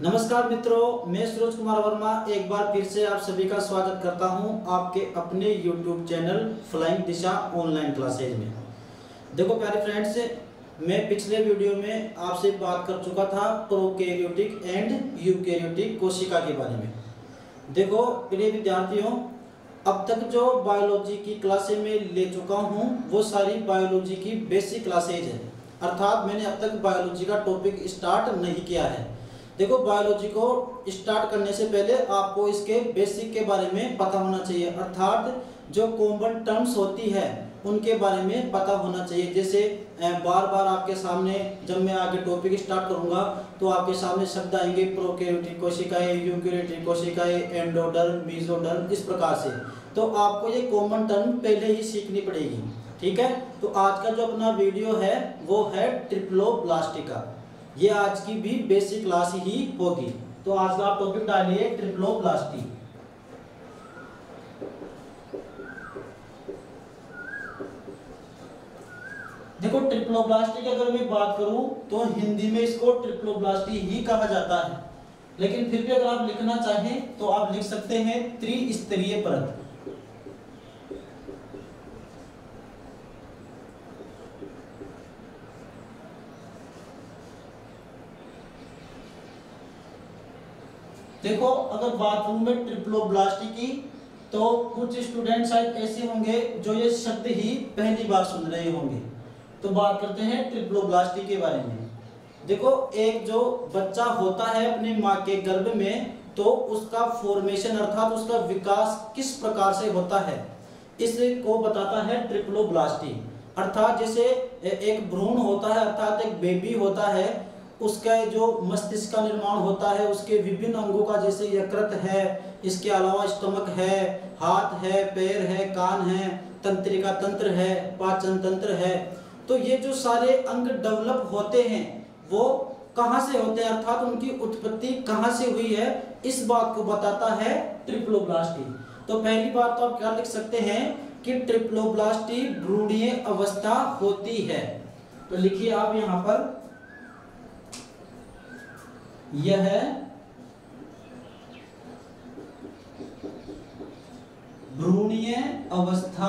नमस्कार मित्रों, मैं सूरज कुमार वर्मा एक बार फिर से आप सभी का स्वागत करता हूं आपके अपने YouTube चैनल फ्लाइंग दिशा ऑनलाइन क्लासेज में। देखो प्यारे फ्रेंड्स, मैं पिछले वीडियो में आपसे बात कर चुका था प्रोकैरियोटिक एंड यूकैरियोटिक कोशिका के बारे में। देखो प्रिय विद्यार्थियों, अब तक जो बायोलॉजी की क्लासें में ले चुका हूं वो सारी बायोलॉजी की बेसिक क्लासेज है, अर्थात मैंने अब तक बायोलॉजी का टॉपिक स्टार्ट नहीं किया है। देखो बायोलॉजी को स्टार्ट करने से पहले आपको इसके बेसिक के बारे में पता होना चाहिए, अर्थात जो कॉमन टर्म्स होती है उनके बारे में पता होना चाहिए। जैसे बार बार आपके सामने जब मैं आगे टॉपिक स्टार्ट करूंगा तो आपके सामने शब्द आएंगे प्रोकैरियोटिक कोशिकाएं, यूकैरियोटिक कोशिकाएं, एंडोडर्म, मेसोडर्म, इस प्रकार से। तो आपको ये कॉमन टर्म पहले ही सीखनी पड़ेगी, ठीक है। तो आज का जो अपना वीडियो है वो है ट्रिप्लोब्लास्टिका। ये आज की भी बेसिक क्लास ही होगी। तो आज का आप टॉपिक डालिए ट्रिप्लोब्लास्टी। देखो ट्रिप्लोब्लास्टी की अगर मैं बात करूं तो हिंदी में इसको ट्रिप्लोब्लास्टी ही कहा जाता है, लेकिन फिर भी अगर आप लिखना चाहें तो आप लिख सकते हैं त्रिस्तरीय परत। देखो अगर बात करूं मैं ट्रिप्लोब्लास्टी की तो कुछ स्टूडेंट शायद ऐसे होंगे जो ये शब्द ही पहली बार सुन रहे होंगे। तो बात करते हैं ट्रिप्लोब्लास्टी के बारे में। देखो एक जो बच्चा होता है अपने माँ के गर्भ में, तो उसका फॉर्मेशन अर्थात उसका विकास किस प्रकार से होता है इसको बताता है ट्रिप्लोब्लास्टी। अर्थात जैसे एक भ्रूण होता है अर्थात एक बेबी होता है, उसका जो मस्तिष्क का निर्माण होता है, उसके विभिन्न अंगों का जैसे यकृत है, इसके अलावा स्टमक है, हाथ है, पैर है, कान है, तंत्रिका तंत्र है, पाचन तंत्र है। तो ये जो सारे अंग डेवलप होते हैं वो कहाँ से होते हैं, अर्थात उनकी उत्पत्ति कहाँ से हुई है, इस बात को बताता है ट्रिप्लोब्लास्टी। तो पहली बात तो आप क्या लिख सकते हैं कि ट्रिप्लोब्लास्टी भ्रूणीय अवस्था होती है। तो लिखिए आप यहाँ पर, यह भ्रूणीय अवस्था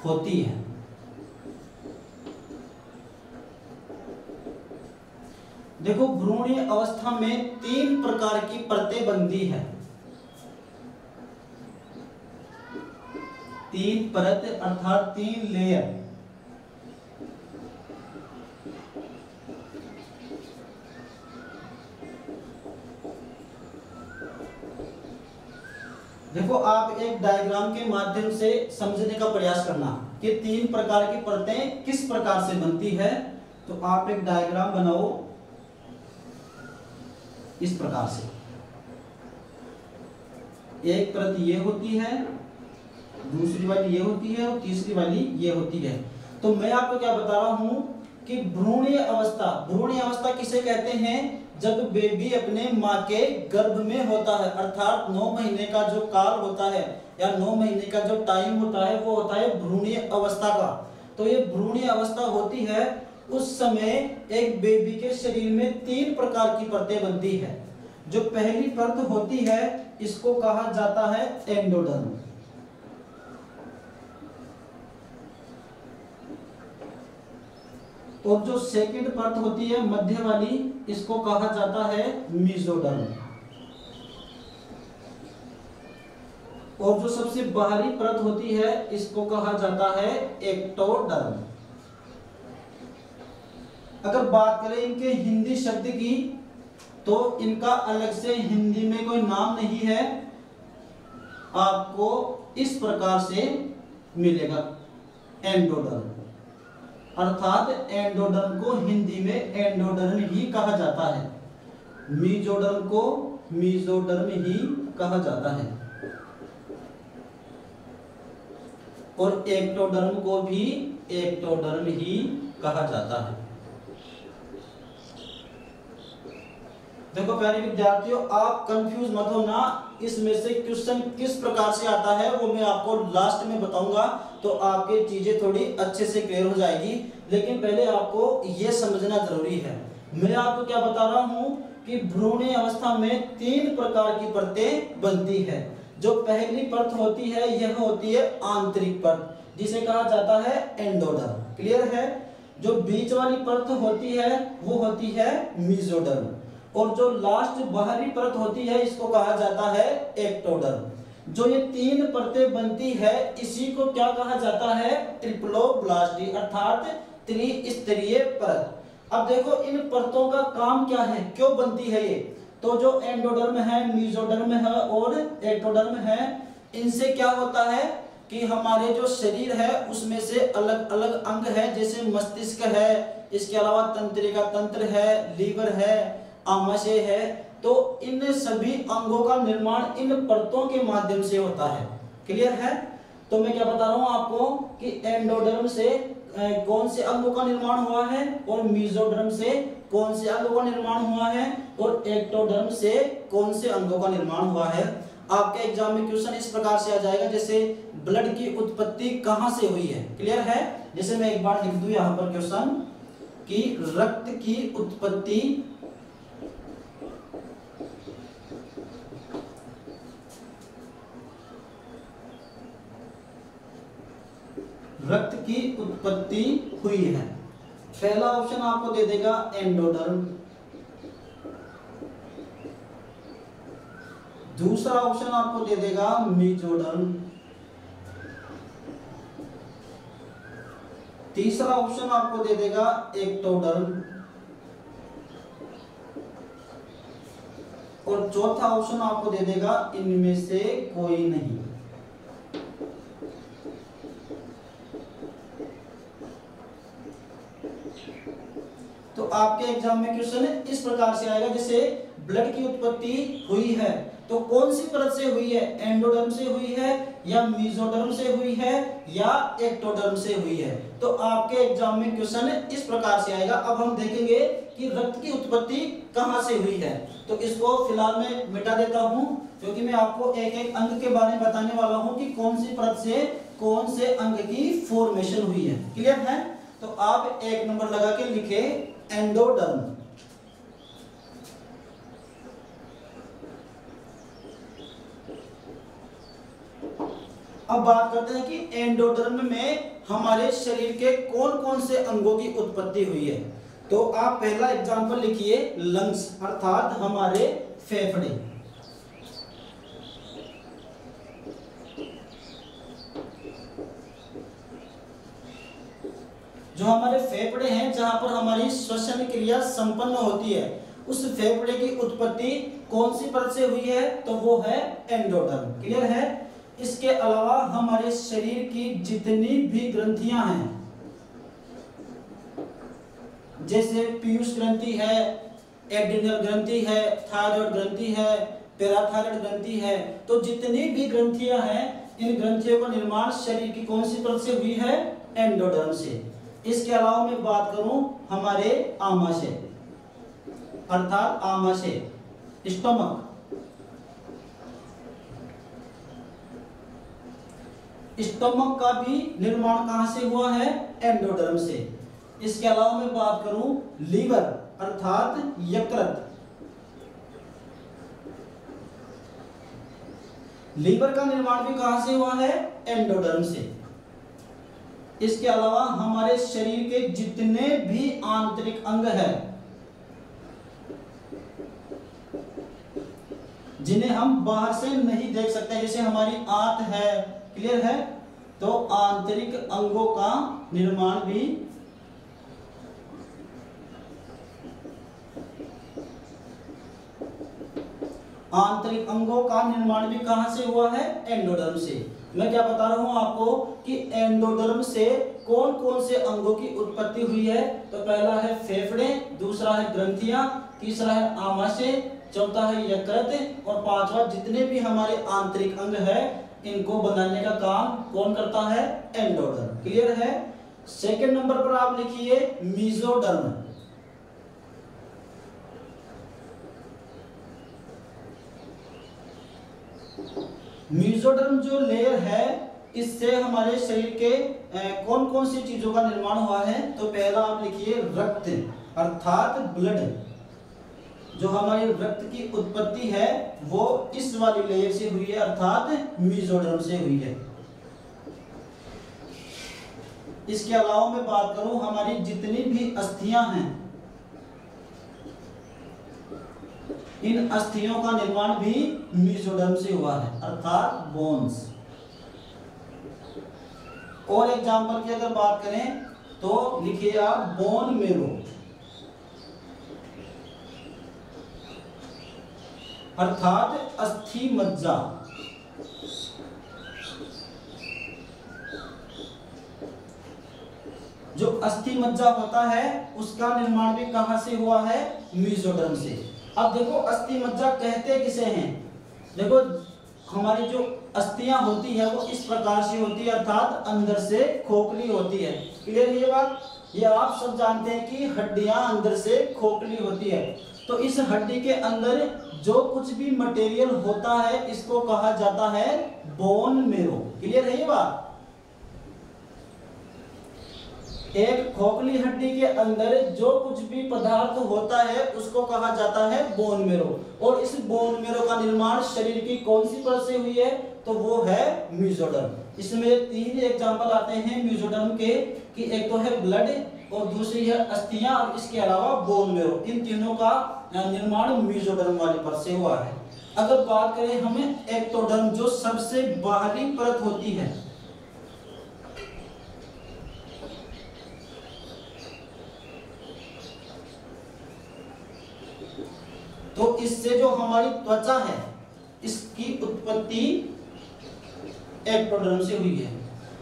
होती है। देखो भ्रूणीय अवस्था में 3 प्रकार की परतें बनती है। 3 परत अर्थात 3 लेयर। देखो आप एक डायग्राम के माध्यम से समझने का प्रयास करना कि 3 प्रकार की परतें किस प्रकार से बनती है। तो आप एक डायग्राम बनाओ इस प्रकार से। एक परत ये होती है, दूसरी वाली ये होती है और तीसरी वाली ये होती है। तो मैं आपको क्या बता रहा हूं कि भ्रूणीय अवस्था, भ्रूणीय अवस्था किसे कहते हैं, जब बेबी अपने माँ के गर्भ में होता है, अर्थात 9 महीने का जो काल होता है या 9 महीने का जो टाइम होता है वो होता है भ्रूणीय अवस्था का। तो ये भ्रूणीय अवस्था होती है, उस समय एक बेबी के शरीर में 3 प्रकार की परतें बनती है। जो पहली परत होती है इसको कहा जाता है एंडोडर्म, और जो सेकंड परत होती है मध्य वाली इसको कहा जाता है मेसोडर्म, और जो सबसे बाहरी परत होती है इसको कहा जाता है एक्टोडर्म। अगर बात करें इनके हिंदी शब्द की तो इनका अलग से हिंदी में कोई नाम नहीं है, आपको इस प्रकार से मिलेगा एंडोडर्म, अर्थात एंडोडर्म को हिंदी में एंडोडर्म ही कहा जाता है, मेसोडर्म को मेसोडर्म ही कहा जाता है, और एक्टोडर्म को भी एक्टोडर्म ही कहा जाता है। देखो प्यारे विद्यार्थियों, आप कंफ्यूज मत होना, इसमें से क्वेश्चन किस प्रकार से आता है वो मैं आपको लास्ट में बताऊंगा, तो आपके चीजें थोड़ी अच्छे से क्लियर हो जाएगी। लेकिन पहले आपको ये समझना जरूरी है मैं आपको क्या बता रहा हूं कि भ्रूणीय अवस्था में 3 प्रकार की परतें बनती है। जो पहली परत होती है यह होती है आंतरिक परत, जिसे कहा जाता है एंडोडर्म। क्लियर है। जो बीच वाली परत होती है वो होती है मेसोडर्म, और जो लास्ट बाहरी परत होती है इसको कहा जाता है एक्टोडर्म। जो ये 3 परतें बनती है इसी को क्या कहा जाता है, ट्रिप्लोब्लास्टी अर्थात त्रिस्तरीय परत। अब देखो इन परतों का काम क्या है, क्यों बनती है ये। तो जो एंडोडर्म है, मेसोडर्म है और एक्टोडर्म है, इनसे क्या होता है कि हमारे जो शरीर है उसमें से अलग अलग अंग है, जैसे मस्तिष्क है, इसके अलावा तंत्रिका तंत्र है, लीवर है, आमाशय है। तो इन सभी अंगों का निर्माण इन परतों के माध्यम से होता है। क्लियर है। तो मैं क्या बता रहा हूं आपको कि एंडोडर्म से कौन से अंगों का निर्माण हुआ है और मेसोडर्म से कौन से अंगों का निर्माण हुआ है और एक्टोडर्म से कौन से अंगों का निर्माण हुआ है। आपके एग्जाम में क्वेश्चन इस प्रकार से आ जाएगा, जैसे ब्लड की उत्पत्ति कहां से हुई है। क्लियर है। जैसे मैं एक बार लिख दूं यहां पर क्वेश्चन कि रक्त की उत्पत्ति हुई है। पहला ऑप्शन आपको दे देगा एंडोडर्म, दूसरा ऑप्शन आपको दे देगा मेसोडर्म, तीसरा ऑप्शन आपको दे देगा एक्टोडर्म, और चौथा ऑप्शन आपको दे देगा इनमें से कोई नहीं। तो आपके एग्जाम में क्वेश्चन इस प्रकार से आएगा, जैसे ब्लड की उत्पत्ति हुई है तो कौन सी परत से हुई है, एंडोडर्म से हुई है या मेसोडर्म से हुई है या एक्टोडर्म से हुई है। तो आपके एग्जाम में क्वेश्चन इस प्रकार से आएगा। अब हम देखेंगे कि रक्त की उत्पत्ति कहां से हुई है। तो इसको फिलहाल मैं मिटा देता हूं, क्योंकि मैं आपको एक एक अंग के बारे में बताने वाला हूं कि कौन सी परत से कौन से अंग की फॉर्मेशन हुई है। क्लियर है। तो आप 1 नंबर लगा के लिखे एंडोडर्म। अब बात करते हैं कि एंडोडर्म में हमारे शरीर के कौन कौन से अंगों की उत्पत्ति हुई है। तो आप पहला एग्जांपल लिखिए लंग्स अर्थात हमारे फेफड़े। जो हमारे फेफड़े हैं जहां पर हमारी श्वसन क्रिया संपन्न होती है, उस फेफड़े की उत्पत्ति कौन सी परत से हुई है, तो वो है एंडोडर्म। क्लियर है। इसके अलावा हमारे शरीर की जितनी भी ग्रंथियां हैं, जैसे पीयूष ग्रंथि है, एड्रिनल ग्रंथि है, थायराइड ग्रंथि है, पैराथायराइड ग्रंथि है, तो जितनी भी ग्रंथियां हैं इन ग्रंथियों का निर्माण शरीर की कौन सी परत से हुई है, एंडोडर्म से। इसके अलावा मैं बात करूं हमारे आमाशय अर्थात आमाशय स्टमक, स्टमक का भी निर्माण कहां से हुआ है, एंडोडर्म से। इसके अलावा मैं बात करूं लीवर अर्थात यकृत, लीवर का निर्माण भी कहां से हुआ है, एंडोडर्म से। इसके अलावा हमारे शरीर के जितने भी आंतरिक अंग हैं जिन्हें हम बाहर से नहीं देख सकते, जैसे हमारी आंत है, क्लियर है, तो आंतरिक अंगों का निर्माण भी कहां से हुआ है, एंडोडर्म से। मैं क्या बता रहा हूं आपको कि एंडोडर्म से कौन कौन से अंगों की उत्पत्ति हुई है। तो पहला है फेफड़े, दूसरा है ग्रंथियां, तीसरा है आमाशय, चौथा है यकृत और पांचवा जितने भी हमारे आंतरिक अंग है इनको बनाने का काम कौन करता है, एंडोडर्म। क्लियर है। सेकंड नंबर पर आप लिखिए मेसोडर्म। मेसोडर्म जो लेयर है इससे हमारे शरीर के कौन कौन सी चीजों का निर्माण हुआ है। तो पहला आप लिखिए रक्त अर्थात ब्लड, जो हमारी रक्त की उत्पत्ति है वो इस वाली लेयर से हुई है, अर्थात मेसोडर्म से हुई है। इसके अलावा मैं बात करूं, हमारी जितनी भी अस्थियां हैं, इन अस्थियों का निर्माण भी मेसोडर्म से हुआ है, अर्थात बोन्स। और एग्जाम्पल की अगर बात करें तो लिखिए आप बोन मेरो, अर्थात अस्थि मज्जा। जो अस्थि मज्जा होता है उसका निर्माण भी कहां से हुआ है? मेसोडर्म से। अब देखो अस्थि मज्जा कहते किसे हैं? देखो हमारी जो अस्थियां होती है वो इस प्रकार से होती है, अर्थात अंदर से खोखली होती है। क्लियर ये बात? ये आप सब जानते हैं कि हड्डियां अंदर से खोखली होती है। तो इस हड्डी के अंदर जो कुछ भी मटेरियल होता है इसको कहा जाता है बोन मेरो। क्लियर है ये बात? एक खोखली हड्डी के अंदर जो कुछ भी पदार्थ होता है उसको कहा जाता है बोन मेरो। और इस बोन मेरो का निर्माण शरीर की कौन सी परत से हुई है? तो वो है मेसोडर्म। इसमें तीन एग्जांपल आते हैं मेसोडर्म के, कि एक तो है ब्लड और दूसरी है अस्थियां और इसके अलावा बोन मेरो। इन तीनों का निर्माण मेसोडर्म वाली परत से हुआ है। अगर बात करें हमें एक्टोडर्म, जो सबसे बाहरी परत होती है, तो इससे जो हमारी त्वचा है इसकी उत्पत्ति एक्टोडर्म से हुई है।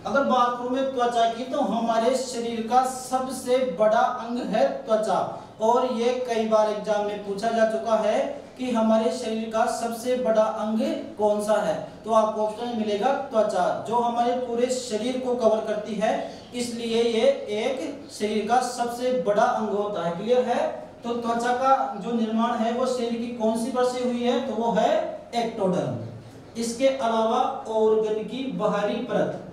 अगर बात करूं मैं त्वचा की, तो हमारे शरीर का सबसे बड़ा अंग है त्वचा। और ये कई बार एग्जाम में पूछा जा चुका है कि हमारे शरीर का सबसे बड़ा अंग कौन सा है? तो आपको ऑप्शन में मिलेगा त्वचा, जो हमारे पूरे शरीर को कवर करती है, इसलिए ये एक शरीर का सबसे बड़ा अंग होता है। क्लियर है? तो त्वचा का जो निर्माण है वो शरीर की कौन सी परत से हुई है? तो वो है एक्टोडर्म। इसके अलावा ऑर्गन की बाहरी परत,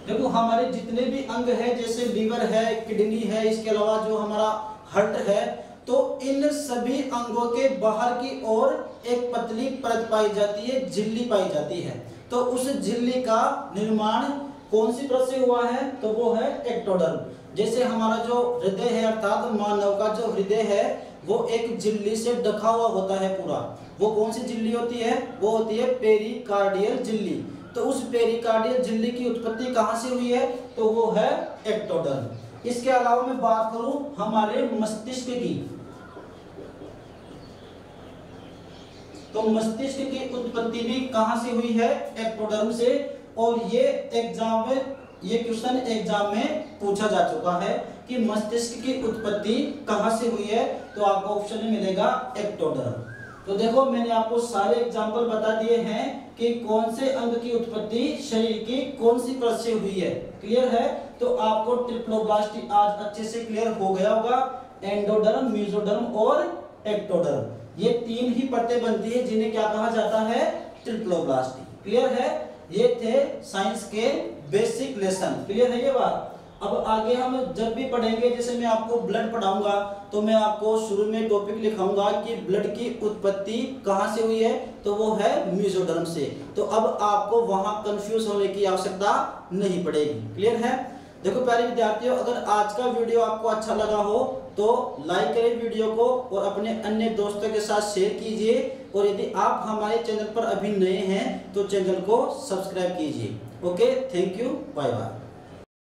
देखो हमारे जितने भी अंग है, जैसे लीवर है, किडनी है, इसके अलावा जो हमारा हार्ट है, तो इन सभी अंगों के बाहर की ओर एक पतली परत पाई जाती है, झिल्ली पाई जाती है। तो उस झिल्ली का निर्माण कौन सी परत से हुआ है? तो वो है एक्टोडर्म। जैसे हमारा जो हृदय है, अर्थात मानव का जो हृदय है वो एक झिल्ली से ढका हुआ होता है पूरा। वो कौन सी झिल्ली होती है? वो होती है पेरिकार्डियल झिल्ली। तो उस पेरिकार्डियल झिल्ली की उत्पत्ति कहां से हुई है? तो वो है एक्टोडर्म। इसके अलावा मैं बात करूं हमारे मस्तिष्क की, तो मस्तिष्क की उत्पत्ति भी कहां से हुई है? एक्टोडर्म से। और ये एग्जाम में, ये क्वेश्चन एग्जाम में पूछा जा चुका है कि मस्तिष्क की उत्पत्ति कहां से हुई है? तो आपको ऑप्शन में मिलेगा एक्टोडर्म। तो देखो मैंने आपको सारे एग्जाम्पल बता दिए हैं कि कौन से अंग की उत्पत्ति शरीर की कौन सी परत से हुई है। क्लियर है? तो आपको ट्रिप्लोब्लास्ट आज अच्छे से क्लियर हो गया होगा। एंडोडर्म, मेसोडर्म और एक्टोडर्म, ये तीन ही परतें बनती है जिन्हें क्या कहा जाता है? ट्रिप्लोब्लास्ट। क्लियर है? ये थे साइंस के बेसिक लेसन। क्लियर है ये बात? अब आगे हम जब भी पढ़ेंगे, जैसे मैं आपको ब्लड पढ़ाऊंगा तो मैं आपको शुरू में टॉपिक लिखाऊंगा कि ब्लड की उत्पत्ति कहां से हुई है? तो वो है मेसोडर्म से। तो अब आपको वहां कंफ्यूज होने की आवश्यकता नहीं पड़ेगी। क्लियर है? देखो प्यारे विद्यार्थियों, अगर आज का वीडियो आपको अच्छा लगा हो तो लाइक करें वीडियो को और अपने अन्य दोस्तों के साथ शेयर कीजिए। और यदि आप हमारे चैनल पर अभी नए हैं तो चैनल को सब्सक्राइब कीजिए। Okay, thank you, bye bye.